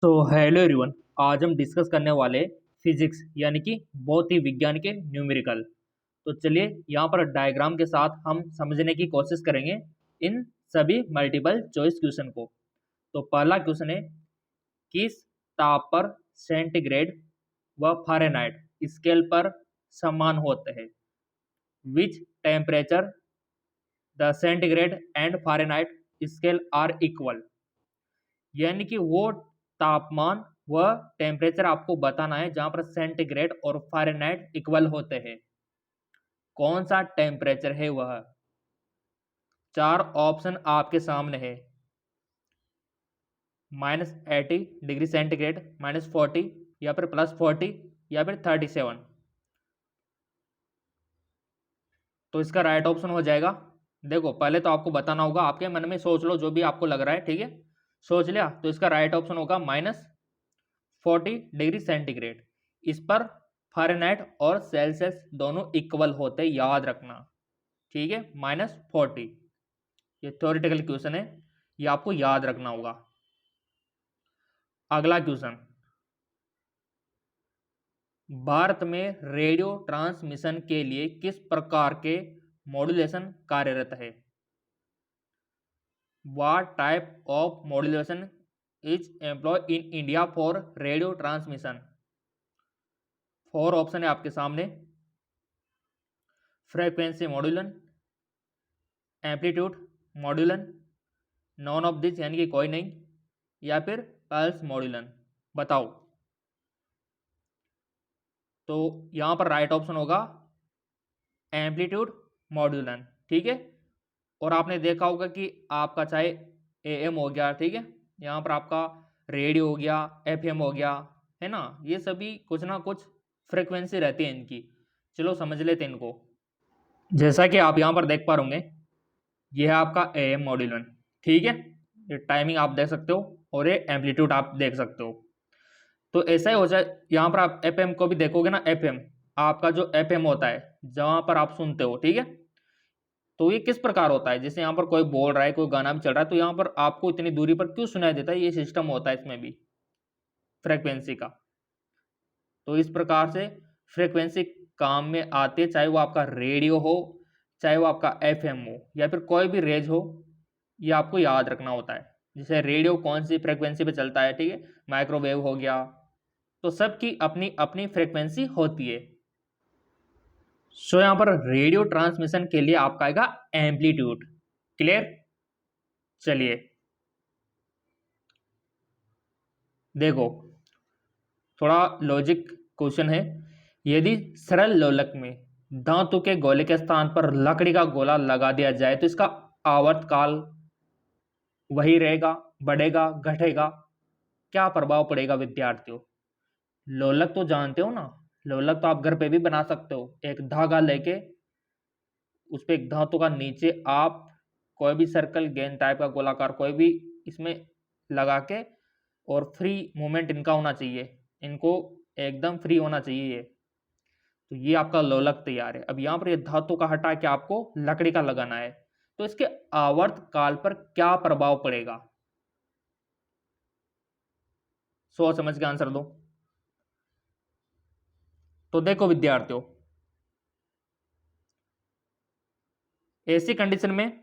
तो hello everyone. आज हम डिस्कस करने वाले फिजिक्स यानी कि भौतिक विज्ञान के न्यूमेरिकल। तो चलिए यहाँ पर डायग्राम के साथ हम समझने की कोशिश करेंगे इन सभी मल्टीपल चॉइस क्वेश्चन को। तो पहला क्वेश्चन है, किस ताप पर सेंटीग्रेड व फ़ारेनहाइट स्केल पर समान होते हैं? Which temperature the centigrade and Fahrenheit scale are equal. यानी कि वो तापमान व टेम्परेचर आपको बताना है जहां पर सेंटीग्रेड और फ़ारेनहाइट इक्वल होते हैं। कौन सा टेम्परेचर है वह? चार ऑप्शन आपके सामने है। -80 डिग्री सेंटीग्रेड, -40, या फिर +40, या फिर 37। तो इसका राइट ऑप्शन हो जाएगा, देखो पहले तो आपको बताना होगा, आपके मन में सोच लो जो भी आपको लग रहा है, ठीक है। सोच लिया तो इसका राइट ऑप्शन होगा -40 डिग्री सेंटीग्रेड। इस पर फ़ारेनहाइट और सेल्सियस दोनों इक्वल होते, याद रखना, ठीक है। -40, ये थ्योरेटिकल क्वेश्चन है, ये आपको याद रखना होगा। अगला क्वेश्चन, भारत में रेडियो ट्रांसमिशन के लिए किस प्रकार के मॉड्यूलेशन कार्यरत है? What type of modulation is employed in India for radio transmission? 4 option है आपके सामने। Frequency modulation, amplitude modulation, none of this यानी कि कोई नहीं, या फिर पल्स मॉड्यूलन। बताओ। तो यहाँ पर राइट ऑप्शन होगा एम्पलीट्यूड मॉड्यूलन, ठीक है। और आपने देखा होगा कि आपका चाहे एएम हो गया, ठीक है, यहाँ पर आपका रेडियो हो गया, एफएम हो गया, है ना, ये सभी कुछ ना कुछ फ्रीक्वेंसी रहती है इनकी। चलो समझ लेते हैं इनको। जैसा कि आप यहाँ पर देख पा रहे, ये है आपका एएम मॉड्यूलन, ठीक है। ये टाइमिंग आप देख सकते हो और ये एम्पलीट्यूड आप देख सकते हो। तो ऐसा ही हो जाए, यहाँ पर आप एफएम को भी देखोगे ना, एफएम आपका जो एफएम होता है जहाँ पर आप सुनते हो, ठीक है। तो ये किस प्रकार होता है, जैसे यहाँ पर कोई बोल रहा है, कोई गाना भी चल रहा है, तो यहाँ पर आपको इतनी दूरी पर क्यों सुनाई देता है? ये सिस्टम होता है इसमें भी फ्रीक्वेंसी का। तो इस प्रकार से फ्रीक्वेंसी काम में आती है, चाहे वो आपका रेडियो हो, चाहे वो आपका एफएम हो, या फिर कोई भी रेज हो, ये आपको याद रखना होता है। जैसे रेडियो कौन सी फ्रीक्वेंसी पे चलता है, ठीक है, माइक्रोवेव हो गया, तो सबकी अपनी अपनी फ्रीक्वेंसी होती है। सो यहाँ पर रेडियो ट्रांसमिशन के लिए आपका आएगा एम्पलीट्यूड। क्लियर? चलिए देखो, थोड़ा लॉजिक क्वेश्चन है। यदि सरल लोलक में धातु के गोले के स्थान पर लकड़ी का गोला लगा दिया जाए तो इसका आवर्तकाल वही रहेगा, बढ़ेगा, घटेगा? क्या प्रभाव पड़ेगा विद्यार्थियों? लोलक तो जानते हो ना, लोलक तो आप घर पे भी बना सकते हो। एक धागा लेके उस पर एक धातु का नीचे आप कोई भी सर्कल, गेंद टाइप का, गोलाकार कोई भी इसमें लगा के, और फ्री मूवमेंट इनका होना चाहिए, इनको एकदम फ्री होना चाहिए ये। तो ये आपका लोलक तैयार है। अब यहाँ पर ये धातु का हटा के आपको लकड़ी का लगाना है, तो इसके आवर्त काल पर क्या प्रभाव पड़ेगा? सोच समझ के आंसर दो। तो देखो विद्यार्थियों, ऐसी कंडीशन में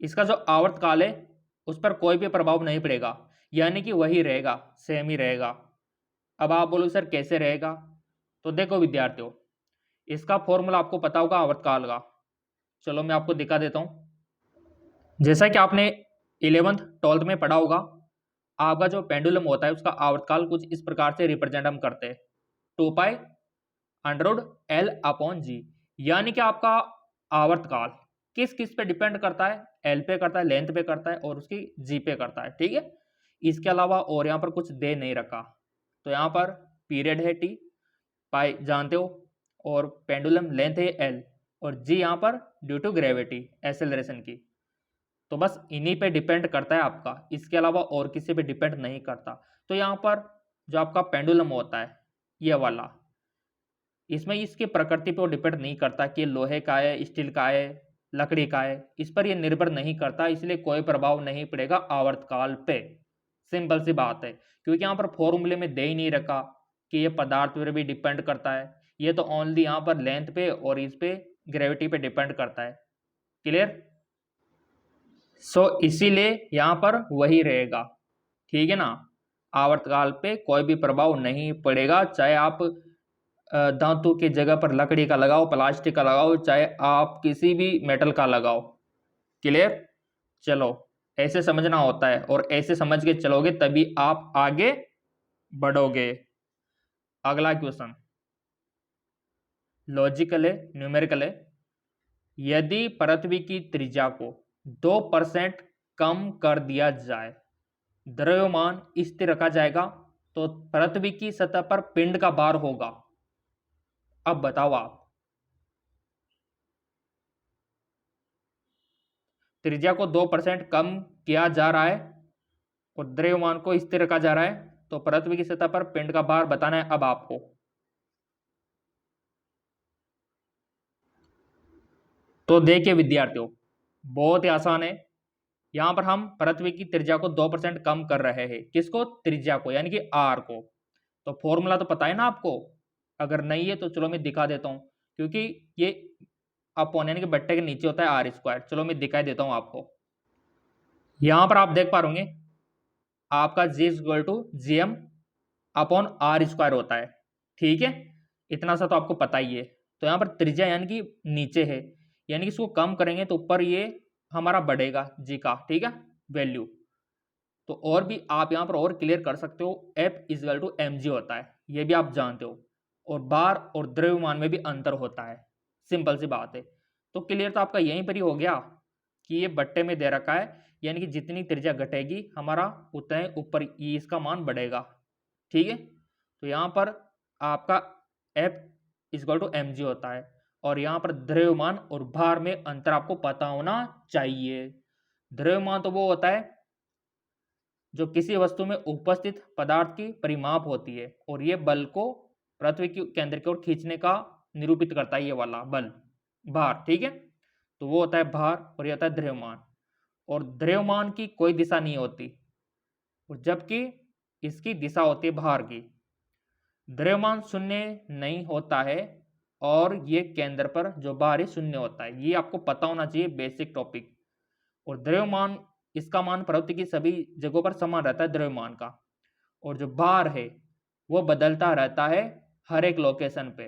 इसका जो आवर्त काल है उस पर कोई भी प्रभाव नहीं पड़ेगा, यानी कि वही रहेगा, सेम ही रहेगा। अब आप बोलो सर कैसे रहेगा? तो देखो विद्यार्थियों, इसका फॉर्मूला आपको पता होगा आवर्तकाल का। चलो मैं आपको दिखा देता हूं। जैसा कि आपने 11th 12th में पढ़ा होगा, आपका जो पेंडुलम होता है उसका आवर्तकाल कुछ इस प्रकार से रिप्रेजेंट हम करते हैं, 2π√L/g। यानी कि आपका आवर्तकाल किस किस पे डिपेंड करता है? एल पे करता है, लेंथ पे करता है, और उसकी जी पे करता है, ठीक है। इसके अलावा और यहाँ पर कुछ दे नहीं रखा। तो यहाँ पर पीरियड है टी, पाई जानते हो, और पेंडुलम लेंथ है एल, और जी यहाँ पर ड्यू टू ग्रेविटी, एक्सेलरेशन की। तो बस इन्हीं पे डिपेंड करता है आपका, इसके अलावा और किसी पे डिपेंड नहीं करता। तो यहाँ पर जो आपका पेंडुलम होता है ये वाला, इसमें इसकी प्रकृति पर डिपेंड नहीं करता कि लोहे का है, स्टील का है, लकड़ी का है, इस पर ये निर्भर नहीं करता, इसलिए कोई प्रभाव नहीं पड़ेगा आवर्तकाल पे। सिंपल सी बात है, क्योंकि यहाँ पर फॉर्मूले में दे ही नहीं रखा कि ये पदार्थ पर भी डिपेंड करता है, ये तो ओनली यहाँ पर लेंथ पे और इस पे ग्रेविटी पे डिपेंड करता है। क्लियर? सो इसीलिए यहाँ पर वही रहेगा, ठीक है ना। आवर्तकाल पे कोई भी प्रभाव नहीं पड़ेगा, चाहे आप धातु की जगह पर लकड़ी का लगाओ, प्लास्टिक का लगाओ, चाहे आप किसी भी मेटल का लगाओ। क्लियर? चलो, ऐसे समझना होता है और ऐसे समझ के चलोगे तभी आप आगे बढ़ोगे। अगला क्वेश्चन लॉजिकल है, न्यूमेरिकल है। यदि पृथ्वी की त्रिज्या को 2% कम कर दिया जाए, द्रव्यमान स्थिर रखा जाएगा, तो पृथ्वी की सतह पर पिंड का भार होगा। अब बताओ आप, त्रिज्या को 2% कम किया जा रहा है और द्रव्यमान को स्थिर रखा जा रहा है, तो पृथ्वी की सतह पर पिंड का भार बताना है अब आपको। तो देखिए विद्यार्थियों, बहुत ही आसान है। यहां पर हम पृथ्वी की त्रिज्या को 2% कम कर रहे हैं। किसको? त्रिज्या को, यानी कि आर को। तो फॉर्मूला तो पता है ना आपको? अगर नहीं है तो चलो मैं दिखा देता हूं, क्योंकि ये अपॉन यानी कि बट्टे के नीचे होता है आर स्क्वायर। चलो मैं दिखाई देता हूं आपको। यहां पर आप देख पा रहे होंगे आपका G equal to G M upon R square होता है, ठीक है। इतना सा तो आपको पता ही है। तो यहाँ पर त्रिज्या यानी कि नीचे है, यानी कि इसको कम करेंगे तो ऊपर ये हमारा बढ़ेगा जी का, ठीक है, वैल्यू। तो और भी आप यहाँ पर और क्लियर कर सकते हो, F equal to M G होता है, ये भी आप जानते हो। और भार और द्रव्यमान में भी अंतर होता है, सिंपल सी बात है। तो क्लियर तो आपका यहीं पर ही हो गया कि ये बट्टे में दे रखा है, यानी कि जितनी त्रिज्या घटेगी हमारा उतने ऊपर ये इसका मान बढ़ेगा, ठीक है। तो यहाँ पर आपका F equal to M G होता है, और यहाँ पर द्रव्यमान और भार में अंतर आपको पता होना चाहिए। द्रव्यमान तो वो होता है जो किसी वस्तु में उपस्थित पदार्थ की परिमाप होती है, और ये बल को पृथ्वी के केंद्र की ओर खींचने का निरूपित करता है, ये वाला बल भार, ठीक है। तो वो होता है भार और ये होता है द्रव्यमान। और द्रव्यमान की कोई दिशा नहीं होती, और जबकि इसकी दिशा होती है भार की। द्रव्यमान शून्य नहीं होता है और ये केंद्र पर जो भार है शून्य होता है, ये आपको पता होना चाहिए, बेसिक टॉपिक। और द्रव्यमान, इसका मान पृथ्वी की सभी जगहों पर समान रहता है द्रव्यमान का, और जो भार है वो बदलता रहता है हर एक लोकेशन पे।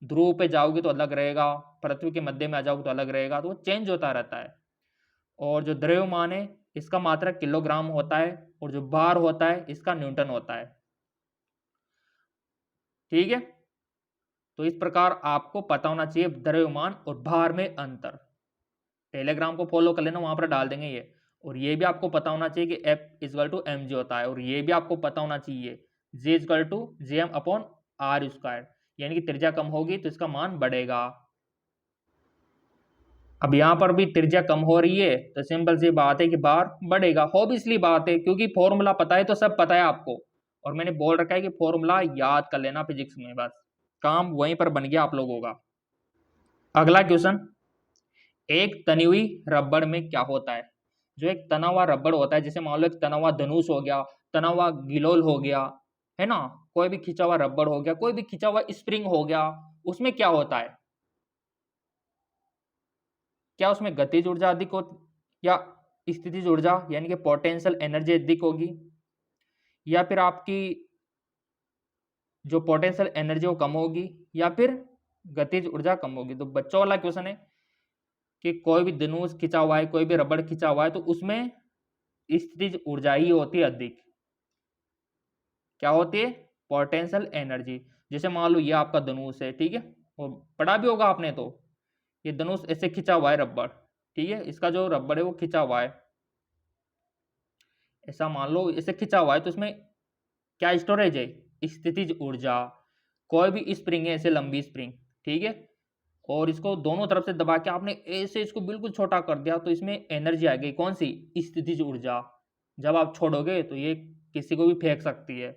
ध्रुव पे जाओगे तो अलग रहेगा, पृथ्वी के मध्य में आ जाओगे तो अलग रहेगा, तो वो चेंज होता रहता है। और जो द्रव्यमान है इसका मात्रक किलोग्राम होता है, और जो भार होता है इसका न्यूटन होता है, ठीक है। तो इस प्रकार आपको पता होना चाहिए द्रव्यमान और भार में अंतर। टेलीग्राम को फॉलो कर लेना, वहां पर डाल देंगे ये। और ये भी आपको पता होना चाहिए कि F equal to M G होता है, और ये भी आपको पता होना चाहिए G equal to G M upon R square, यानी कि त्रिज्या कम होगी तो इसका मान बढ़ेगा। अब यहाँ पर भी त्रिज्या कम हो रही है तो सिंपल सी बात है कि भार बढ़ेगा, ऑब्वियसली बात है, क्योंकि फॉर्मूला पता है तो सब पता है आपको। और मैंने बोल रखा है कि फॉर्मूला याद कर लेना फिजिक्स में, बस काम वहीं पर बन गया आप लोगों का। अगला क्वेश्चन, एक तनी हुई रबड़ में क्या होता है? जो एक तना हुआ रबड़ होता है, जैसे मान लो एक तना हुआ धनुष हो गया, तना हुआ गिलोल हो गया, है ना, कोई भी खिंचा हुआ रबड़ हो गया, कोई भी खिंचा हुआ स्प्रिंग हो गया, उसमें क्या होता है? क्या उसमें गतिज ऊर्जा अधिक होती या स्थितिज ऊर्जा यानी कि पोटेंशियल एनर्जी अधिक होगी, या फिर आपकी जो पोटेंशियल एनर्जी वो कम होगी, या फिर गतिज ऊर्जा कम होगी? तो बच्चों वाला क्वेश्चन है कि कोई भी धनुष खिंचा हुआ है, कोई भी रबड़ खिंचा हुआ है, तो उसमें स्थितिज ऊर्जा ही होती है अधिक। क्या होती है? Potential energy. जैसे मान लो ये आपका धनुष है, ठीक है, वो पढ़ा भी होगा आपने, तो ये धनुष ऐसे खिंचा हुआ है रबड़, ठीक है, इसका जो रबड़ है वो खिंचा हुआ है, ऐसा मान लो ऐसे खिंचा हुआ है, तो इसमें क्या स्टोरेज है? स्थितिज ऊर्जा। कोई भी स्प्रिंग है, ऐसे लंबी स्प्रिंग, ठीक है, और इसको दोनों तरफ से दबा के आपने ऐसे इसको बिल्कुल छोटा कर दिया, तो इसमें एनर्जी आ गई, कौन सी? स्थितिज ऊर्जा। जब आप छोड़ोगे तो ये किसी को भी फेंक सकती है।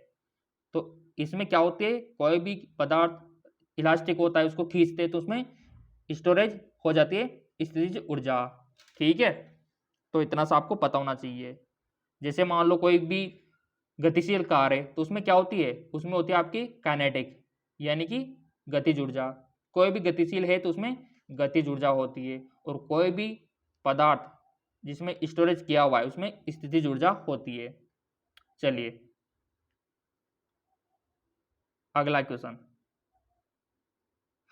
तो इसमें क्या होती है, कोई भी पदार्थ इलास्टिक होता है, उसको खींचते हैं तो उसमें स्टोरेज हो जाती है स्थितिज ऊर्जा, ठीक है। तो इतना सा आपको पता होना चाहिए। जैसे मान लो कोई भी गतिशील कार है तो उसमें क्या होती है, उसमें होती है आपकी काइनेटिक यानी कि गतिज ऊर्जा। कोई भी गतिशील है तो उसमें गतिज ऊर्जा होती है, और कोई भी पदार्थ जिसमें स्टोरेज किया हुआ है उसमें स्थितिज ऊर्जा होती है। चलिए अगला क्वेश्चन,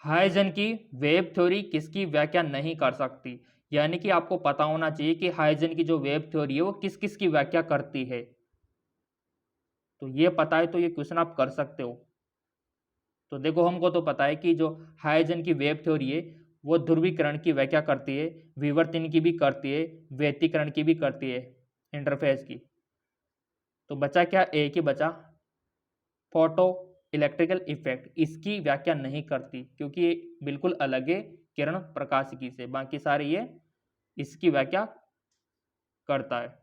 हाइजन की वेव थ्योरी किसकी व्याख्या नहीं कर सकती? यानी कि आपको पता होना चाहिए कि हाइजन की जो वेव थ्योरी है वो किस किस की व्याख्या करती है। तो ये पता है तो ये क्वेश्चन आप कर सकते हो। तो देखो हमको तो पता है कि जो हाइजन की वेव थ्योरी है वो ध्रुवीकरण की व्याख्या करती है, विवर्तन की भी करती है, व्यतिकरण की भी करती है, इंटरफेस की। तो बचा क्या, एक ही बचा, फोटो इलेक्ट्रिकल इफेक्ट। इसकी व्याख्या नहीं करती क्योंकि ये बिल्कुल अलग है किरण प्रकाशिकी से, बाकी सारे ये इसकी व्याख्या करता है।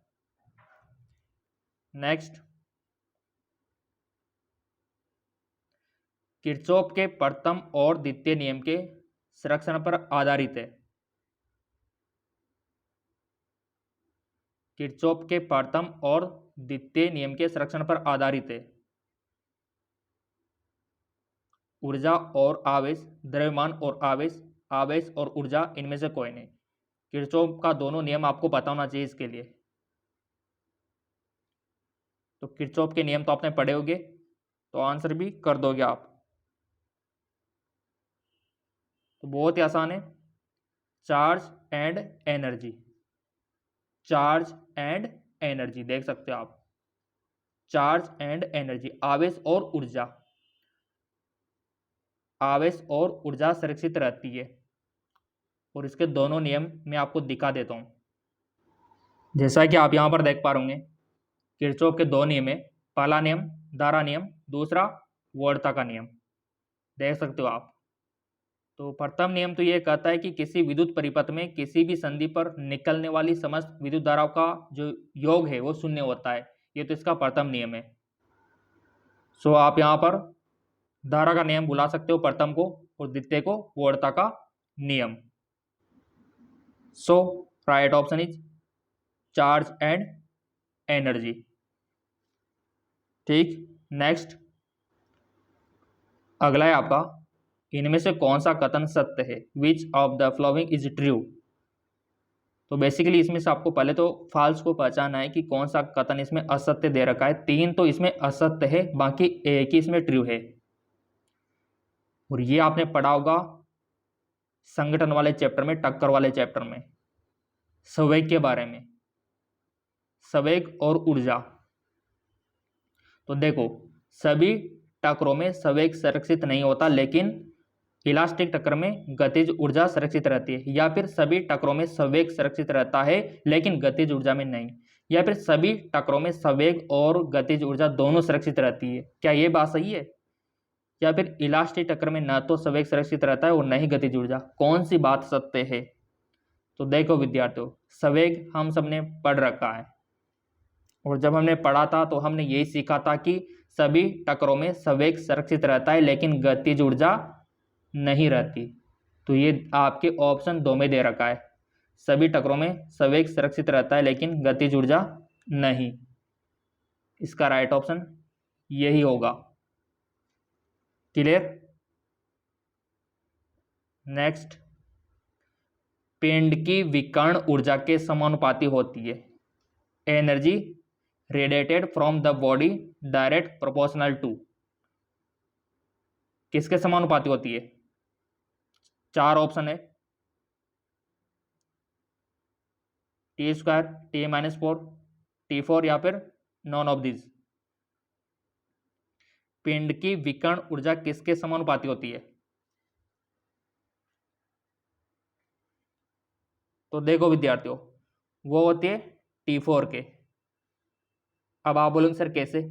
नेक्स्ट, किरचॉफ के प्रथम और द्वितीय नियम के संरक्षण पर आधारित है। किरचॉफ के प्रथम और द्वितीय नियम के संरक्षण पर आधारित है। ऊर्जा और आवेश, द्रव्यमान और आवेश, आवेश और ऊर्जा, इनमें से कोई नहीं। किरचॉफ का दोनों नियम आपको पता होना चाहिए इसके लिए। तो किरचॉफ के नियम तो आपने पढ़े होंगे, तो आंसर भी कर दोगे आप। तो बहुत ही आसान है, charge and energy. Charge and energy देख सकते हो आप, चार्ज एंड एनर्जी, आवेश और ऊर्जा, आवेश और ऊर्जा संरक्षित रहती है। और इसके दोनों नियम मैं आपको दिखा देता हूं। जैसा कि आप यहां पर देख पा रहे होंगे, किरचॉफ के दो नियम है। पहला नियम धारा नियम, दूसरा वोल्टा का नियम, देख सकते हो आप। तो प्रथम नियम तो यह कहता है कि किसी विद्युत परिपथ में किसी भी संधि पर निकलने वाली समस्त विद्युत धाराओं का जो योग है वो शून्य होता है। ये तो इसका प्रथम नियम है। सो आप यहाँ पर धारा का नियम बुला सकते हो प्रथम को, और द्वितीय को वोल्टा का नियम। So right option is charge and energy. ठीक, नेक्स्ट अगला है आपका, इनमें से कौन सा कथन सत्य है? Which of the following is true? तो बेसिकली इसमें से आपको पहले तो फॉल्स को पहचानना है कि कौन सा कथन इसमें असत्य दे रखा है। तीन तो इसमें असत्य है, बाकी एक ही इसमें ट्रू है। और ये आपने पढ़ा होगा संगठन वाले चैप्टर में, टक्कर वाले चैप्टर में, संवेग के बारे में, संवेग और ऊर्जा। तो देखो सभी टक्करों में संवेग संरक्षित नहीं होता, लेकिन इलास्टिक टक्कर में गतिज ऊर्जा सुरक्षित रहती है। या फिर सभी टक्करों में संवेग सुरक्षित रहता है लेकिन गतिज ऊर्जा में नहीं। या फिर सभी टक्करों में संवेग और गतिज ऊर्जा दोनों सुरक्षित रहती है। क्या ये बात सही है? या फिर इलास्टिक टक्कर में न तो संवेग सुरक्षित रहता है और न ही गतिज ऊर्जा? कौन सी बात सत्य है? तो देखो विद्यार्थियों, संवेग हम सबने पढ़ रखा है, और जब हमने पढ़ा था तो हमने यही सीखा था कि सभी टक्करों में संवेग सुरक्षित रहता है लेकिन गतिज ऊर्जा नहीं रहती। तो ये आपके ऑप्शन 2 में दे रखा है, सभी टक्करों में संवेग सुरक्षित रहता है लेकिन गतिज ऊर्जा नहीं। इसका राइट ऑप्शन यही होगा। क्लियर? नेक्स्ट, पिंड की विकर्ण ऊर्जा के समानुपाती होती है। Energy radiated from the body direct proportional to, किसके समानुपाती होती है? 4 ऑप्शन है, T², T-4, T4 या फिर नॉन ऑफ दिस। पिंड की विकर्ण ऊर्जा किसके समानुपाती होती है? तो देखो विद्यार्थियों, वो होती है T4 के। अब आप बोलेंगे सर कैसे?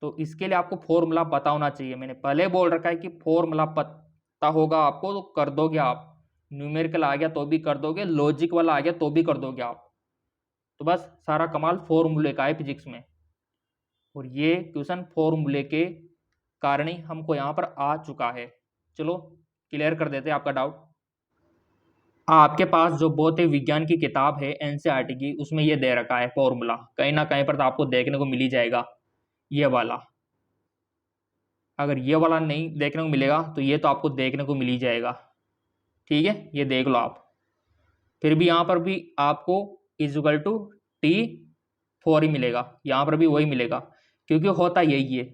तो इसके लिए आपको फॉर्मूला पता होना चाहिए। मैंने पहले बोल रखा है कि फॉर्मूला पता होगा आपको तो कर दोगे आप। न्यूमेरिकल आ गया तो भी कर दोगे, लॉजिक वाला आ गया तो भी कर दोगे आप। तो बस सारा कमाल फॉर्मूले का है फिजिक्स में, और ये क्वेश्चन फॉर्मूले के कारण ही हमको यहाँ पर आ चुका है। चलो क्लियर कर देते हैं आपका डाउट। आपके पास जो भौतिक विज्ञान की किताब है एनसीईआरटी की, उसमें ये दे रखा है फॉर्मूला, कहीं ना कहीं पर तो आपको देखने को मिल ही जाएगा। ये वाला। अगर ये वाला नहीं देखने को मिलेगा तो ये तो आपको देखने को मिल ही जाएगा। ठीक है, ये देख लो आप। फिर भी यहाँ पर भी आपको इजल टू T4 ही मिलेगा, यहाँ पर भी वही मिलेगा, क्योंकि होता यही है,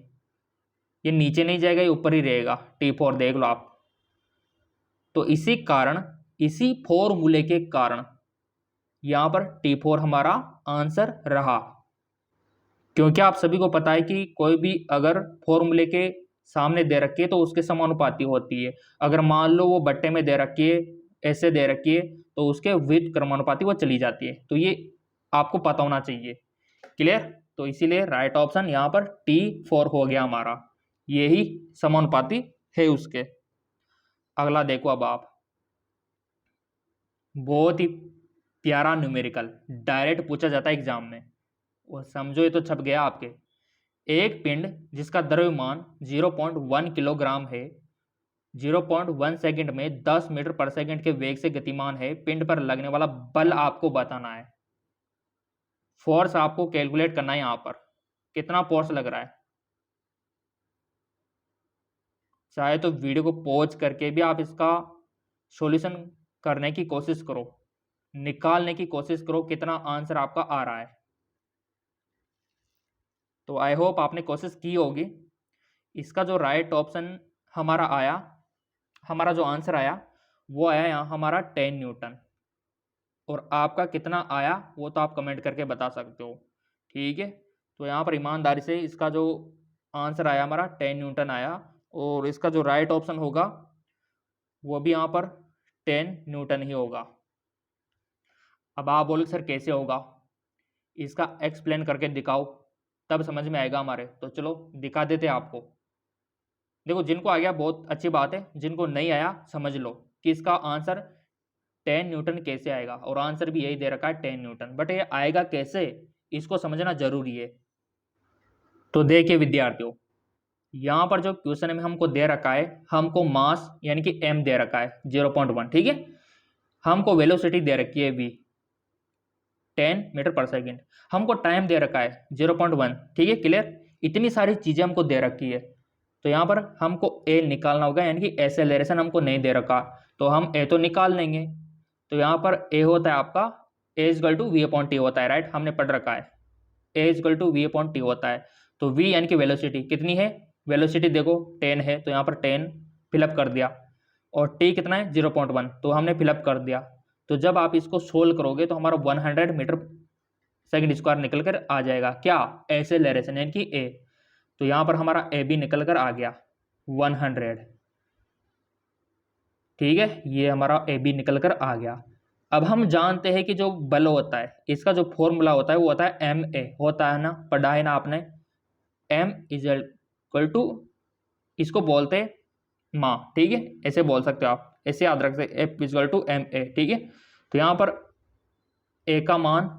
ये नीचे नहीं जाएगा, ये ऊपर ही रहेगा। T4 देख लो आप। तो इसी कारण, इसी फॉर्मूले के कारण यहाँ पर T4 हमारा आंसर रहा। क्योंकि आप सभी को पता है कि कोई भी अगर फॉर्मूले के सामने दे रखी है तो उसके समानुपाती होती है। अगर मान लो वो बट्टे में दे रखी है, ऐसे दे रखी है, तो उसके विपरीत क्रमानुपाती वो चली जाती है। तो ये आपको पता होना चाहिए। क्लियर? तो इसीलिए राइट ऑप्शन यहाँ पर T4 हो गया हमारा, यही समानुपाती है उसके। अगला देखो अब आप, बहुत ही प्यारा न्यूमेरिकल, डायरेक्ट पूछा जाता है एग्जाम में, वो समझो ये तो छप गया आपके। एक पिंड जिसका द्रव्यमान 0.1 किलोग्राम है, 0.1 सेकंड में 10 मीटर पर सेकंड के वेग से गतिमान है। पिंड पर लगने वाला बल आपको बताना है। फोर्स आपको कैलकुलेट करना है। यहाँ पर कितना फोर्स लग रहा है, चाहे तो वीडियो को पॉज करके भी आप इसका सॉल्यूशन करने की कोशिश करो, निकालने की कोशिश करो कितना आंसर आपका आ रहा है। तो आई होप आपने कोशिश की होगी। इसका जो राइट ऑप्शन हमारा आया, हमारा जो आंसर आया वो आया यहाँ हमारा 10 न्यूटन। और आपका कितना आया वो तो आप कमेंट करके बता सकते हो। ठीक है, तो यहाँ पर ईमानदारी से इसका जो आंसर आया हमारा 10 न्यूटन आया, और इसका जो राइट ऑप्शन होगा वो भी यहाँ पर 10 न्यूटन ही होगा। अब आप बोलो सर कैसे होगा, इसका एक्सप्लेन करके दिखाओ तब समझ में आएगा हमारे। तो चलो दिखा देते आपको। देखो, जिनको आ गया बहुत अच्छी बात है, जिनको नहीं आया समझ लो कि इसका आंसर 10 न्यूटन कैसे आएगा। और आंसर भी यही दे रखा है 10 न्यूटन, बट ये आएगा कैसे इसको समझना जरूरी है। तो देखिए विद्यार्थियों, यहाँ पर जो क्वेश्चन में हमको दे रखा है, हमको मास यानी कि m दे रखा है 0.1। ठीक है, हमको वेलोसिटी दे रखी है v 10 मीटर पर सेकेंड, हमको टाइम दे रखा है 0.1। ठीक है, क्लियर? इतनी सारी चीजें हमको दे रखी है, तो यहाँ पर हमको a निकालना होगा, यानी कि एक्सेलरेशन हमको नहीं दे रखा, तो हम a तो निकाल लेंगे। तो यहाँ पर a होता है आपका a is equal to v upon t होता है, राइट? हमने पढ़ रखा है a is equal to v upon t होता है। तो v यानी कि वेलोसिटी कितनी है, वेलोसिटी देखो 10 है, तो यहाँ पर 10 फिलअप कर दिया। और t कितना है 0.1, तो हमने फिलअप कर दिया। तो जब आप इसको सोल्व करोगे तो हमारा 100 मीटर सेकंड स्क्वायर निकल कर आ जाएगा। क्या? एक्सेलरेशन यानी कि a। तो यहाँ पर हमारा a भी निकल कर आ गया 100। ठीक है, ये हमारा a भी निकल कर आ गया। अब हम जानते हैं कि जो बल होता है, इसका जो फॉर्मूला होता है वो होता है ma, होता है ना, पढ़ा है ना आपने। m इज इक्वल टू, इसको बोलते हैं माँ। ठीक है, ऐसे बोल सकते हो आप, ऐसे याद रख सकते, F इक्वल टू ma। ठीक है, तो यहाँ पर a का मान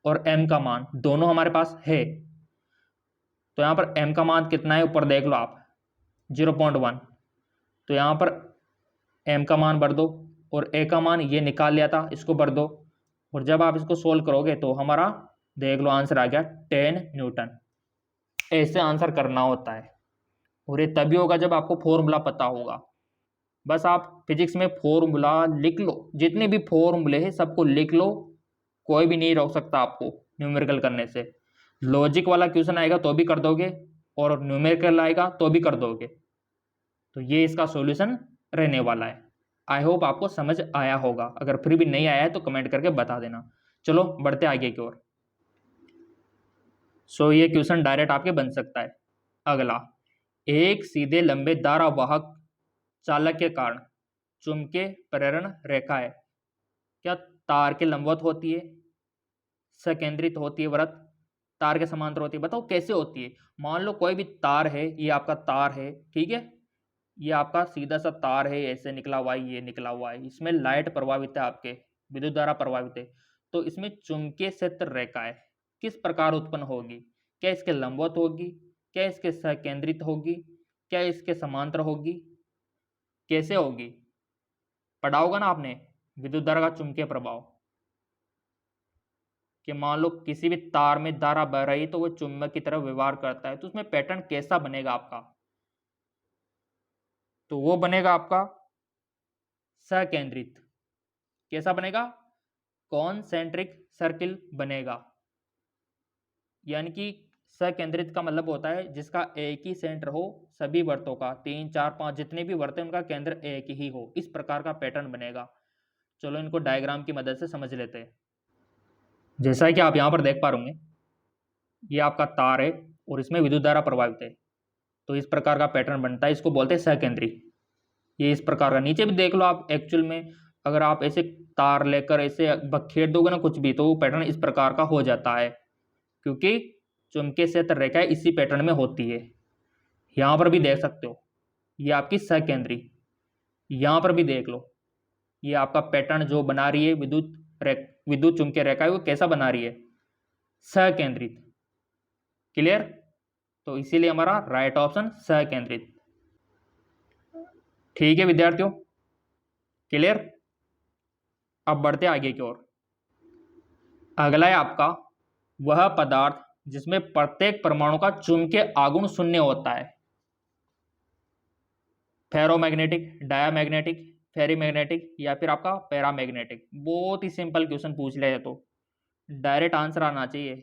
और m का मान दोनों हमारे पास है। तो यहाँ पर m का मान कितना है, ऊपर देख लो आप 0.1। तो यहाँ पर m का मान भर दो, और a का मान ये निकाल लिया था, इसको भर दो। और जब आप इसको सोल्व करोगे तो हमारा देख लो आंसर आ गया 10 न्यूटन। ऐसे आंसर करना होता है, और ये तभी होगा जब आपको फॉर्मूला पता होगा। बस आप फिजिक्स में फॉर्मूला लिख लो, जितने भी फॉर्मूले हैं सबको लिख लो, कोई भी नहीं रोक सकता आपको न्यूमेरिकल करने से। लॉजिक वाला क्वेश्चन आएगा तो भी कर दोगे, और न्यूमेरिकल आएगा तो भी कर दोगे। तो ये इसका सॉल्यूशन रहने वाला है। आई होप आपको समझ आया होगा। अगर फिर भी नहीं आया है तो कमेंट करके बता देना। चलो बढ़ते आगे की ओर। सो ये क्वेश्चन डायरेक्ट आपके बन सकता है। अगला, एक सीधे लंबे धारावाहक चालक के कारण चुंबकीय प्रेरण रेखा है, क्या तार के लंबवत होती है, सकेंद्रित होती है वृत्त, तार के समांतर होती है? बताओ कैसे होती है। मान लो कोई भी तार है, ये आपका तार है, ठीक है, ये आपका सीधा सा तार है, ऐसे निकला हुआ है, ये निकला हुआ है, इसमें लाइट प्रभावित है, आपके विद्युत धारा प्रभावित है। तो इसमें चुंबकीय क्षेत्र रेखा है, किस प्रकार उत्पन्न होगी? क्या इसके लंबवत होगी, क्या इसके सकेंद्रित होगी, क्या इसके समांतर होगी, कैसे होगी? पढ़ा होगा ना आपने विद्युत धारा का चुंबकीय प्रभाव। कि मान लो किसी भी तार में धारा बह रही तो वो चुंबक की तरह व्यवहार करता है, तो उसमें पैटर्न कैसा बनेगा आपका? तो वो बनेगा आपका सकेंद्रित। कैसा बनेगा? कॉन्सेंट्रिक सर्किल बनेगा। यानी कि सकेंद्रित का मतलब होता है जिसका एक ही सेंटर हो सभी वृत्तों का, 3 4 5 जितने भी वृत्त हैं उनका केंद्र एक ही हो, इस प्रकार का पैटर्न बनेगा। चलो इनको डायग्राम की मदद से समझ लेते हैं। जैसा कि आप यहाँ पर देख पा रहे होंगे, ये आपका तार है और इसमें विद्युत धारा प्रवाहित है, तो इस प्रकार का पैटर्न बनता है, इसको बोलते हैं सकेंद्री। ये इस प्रकार का, नीचे भी देख लो आप, एक्चुअल में अगर आप ऐसे तार लेकर ऐसे बखेर दोगे ना कुछ भी, तो वो पैटर्न इस प्रकार का हो जाता है, क्योंकि चुंबकीय क्षेत्र रेखाएं इसी पैटर्न में होती है। यहाँ पर भी देख सकते हो, ये आपकी सकेंद्री। यहाँ पर भी देख लो, ये आपका पैटर्न जो बना रही है विद्युत चुंबकीय रेखा है, वो कैसा बना रही है? सकेंद्रित। क्लियर? तो इसीलिए हमारा राइट ऑप्शन सकेंद्रित। ठीक है विद्यार्थियों, क्लियर? अब बढ़ते आगे की ओर। अगला है आपका वह पदार्थ जिसमें प्रत्येक परमाणु का चुंबकीय आघूर्ण शून्य होता है। फेरोमैग्नेटिक, डायामैग्नेटिक, फेरीमैग्नेटिक या फिर आपका पैरामैग्नेटिक। बहुत ही सिंपल क्वेश्चन पूछ लिया है, तो डायरेक्ट आंसर आना चाहिए।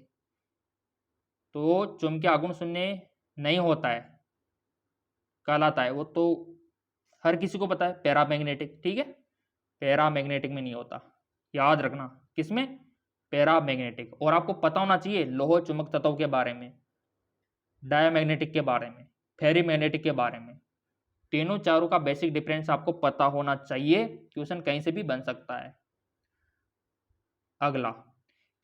तो चुंबकीय आघूर्ण शून्य नहीं होता है, कहलाता है वो तो हर किसी को पता है, पैरामैग्नेटिक। ठीक है, पैरामैग्नेटिक में नहीं होता, याद रखना। किसमें? पैरामैग्नेटिक। और आपको पता होना चाहिए लौह चुंबक तत्वों के बारे में, डायामैग्नेटिक के बारे में, फेरीमैग्नेटिक के बारे में। तीनों चारों का बेसिक डिफरेंस आपको पता होना चाहिए, क्वेश्चन कहीं से भी बन सकता है। अगला,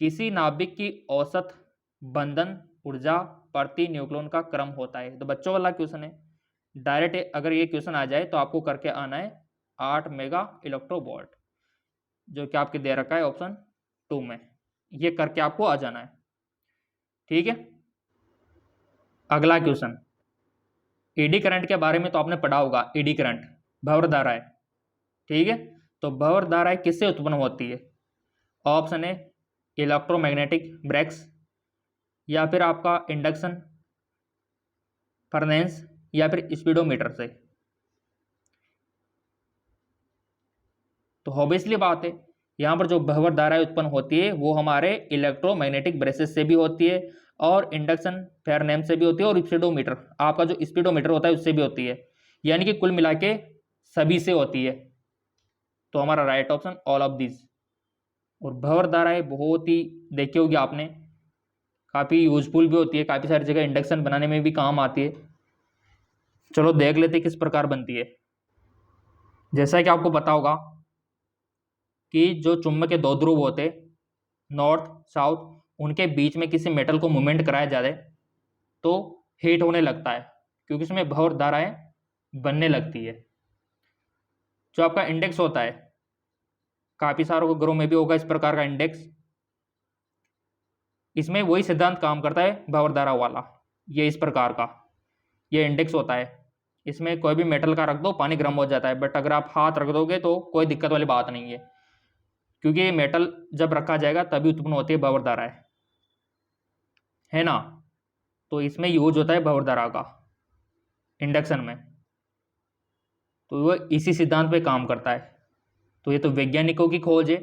किसी नाभिक की औसत बंधन ऊर्जा प्रति न्यूक्लियन का क्रम होता है। तो बच्चों वाला क्वेश्चन है, डायरेक्ट अगर ये क्वेश्चन आ जाए तो आपको करके आना है 8 मेगा इलेक्ट्रोवोल्ट, जो कि आपके दे रखा है ऑप्शन 2 में। ये करके आपको आ जाना है। ठीक है, अगला क्वेश्चन, एडी करंट के बारे में तो आपने पढ़ा होगा। एडी करंट भंवर धाराएं। ठीक है, तो भंवर धाराएं किससे उत्पन्न होती है? ऑप्शन है इलेक्ट्रोमैग्नेटिक ब्रेक्स, या फिर आपका इंडक्शन फर्नेस, या फिर स्पीडोमीटर से। तो ऑब्वियसली बात है, यहाँ पर जो भंवर धाराएं उत्पन्न होती है वो हमारे इलेक्ट्रोमैग्नेटिक ब्रेसेस से भी होती है, और इंडक्शन फेरनेम से भी होती है, और स्पीडोमीटर, आपका जो स्पीडोमीटर होता है उससे भी होती है। यानी कि कुल मिला के सभी से होती है। तो हमारा right option all of this. और भंवर धाराएं बहुत ही देखी होगी आपने, काफ़ी यूजफुल भी होती है, काफ़ी सारी जगह इंडक्शन बनाने में भी काम आती है। चलो देख लेते किस प्रकार बनती है। जैसा कि आपको पता होगा कि जो चुंबक के दो ध्रुव होते, नॉर्थ साउथ, उनके बीच में किसी मेटल को मूवमेंट कराया जाए तो हीट होने लगता है, क्योंकि उसमें भंवर धाराएं बनने लगती है। जो आपका इंडेक्स होता है, काफ़ी सारों घरों में भी होगा इस प्रकार का इंडेक्स, इसमें वही सिद्धांत काम करता है भंवर धारा वाला। ये इस प्रकार का ये इंडेक्स होता है, इसमें कोई भी मेटल का रख दो पानी गर्म हो जाता है, बट अगर आप हाथ रख दोगे तो कोई दिक्कत वाली बात नहीं है, क्योंकि ये मेटल जब रखा जाएगा तभी उत्पन्न होती है भंवर धाराएं, है ना। तो इसमें यूज होता है भंवर धारा का इंडक्शन में, तो वो इसी सिद्धांत पे काम करता है। तो ये तो वैज्ञानिकों की खोज है,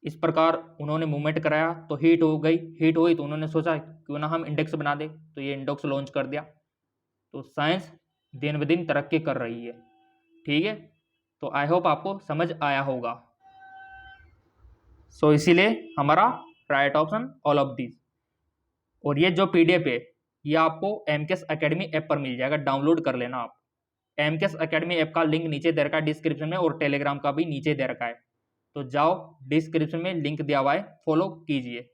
इस प्रकार उन्होंने मूवमेंट कराया तो हीट हो गई, हीट हुई तो उन्होंने सोचा क्यों ना हम इंडेक्स बना दे, तो ये इंडेक्स लॉन्च कर दिया। तो साइंस दिन ब दिन तरक्की कर रही है। ठीक है, तो आई होप आपको समझ आया होगा। सो इसीलिए हमारा right option all of this. और ये जो पीडीएफ है ये आपको एमकेएस एकेडमी ऐप पर मिल जाएगा, डाउनलोड कर लेना आप। एमकेएस एकेडमी ऐप का लिंक नीचे दे रखा है डिस्क्रिप्शन में, और टेलीग्राम का भी नीचे दे रखा है, तो जाओ डिस्क्रिप्शन में लिंक दिया हुआ है, फॉलो कीजिए।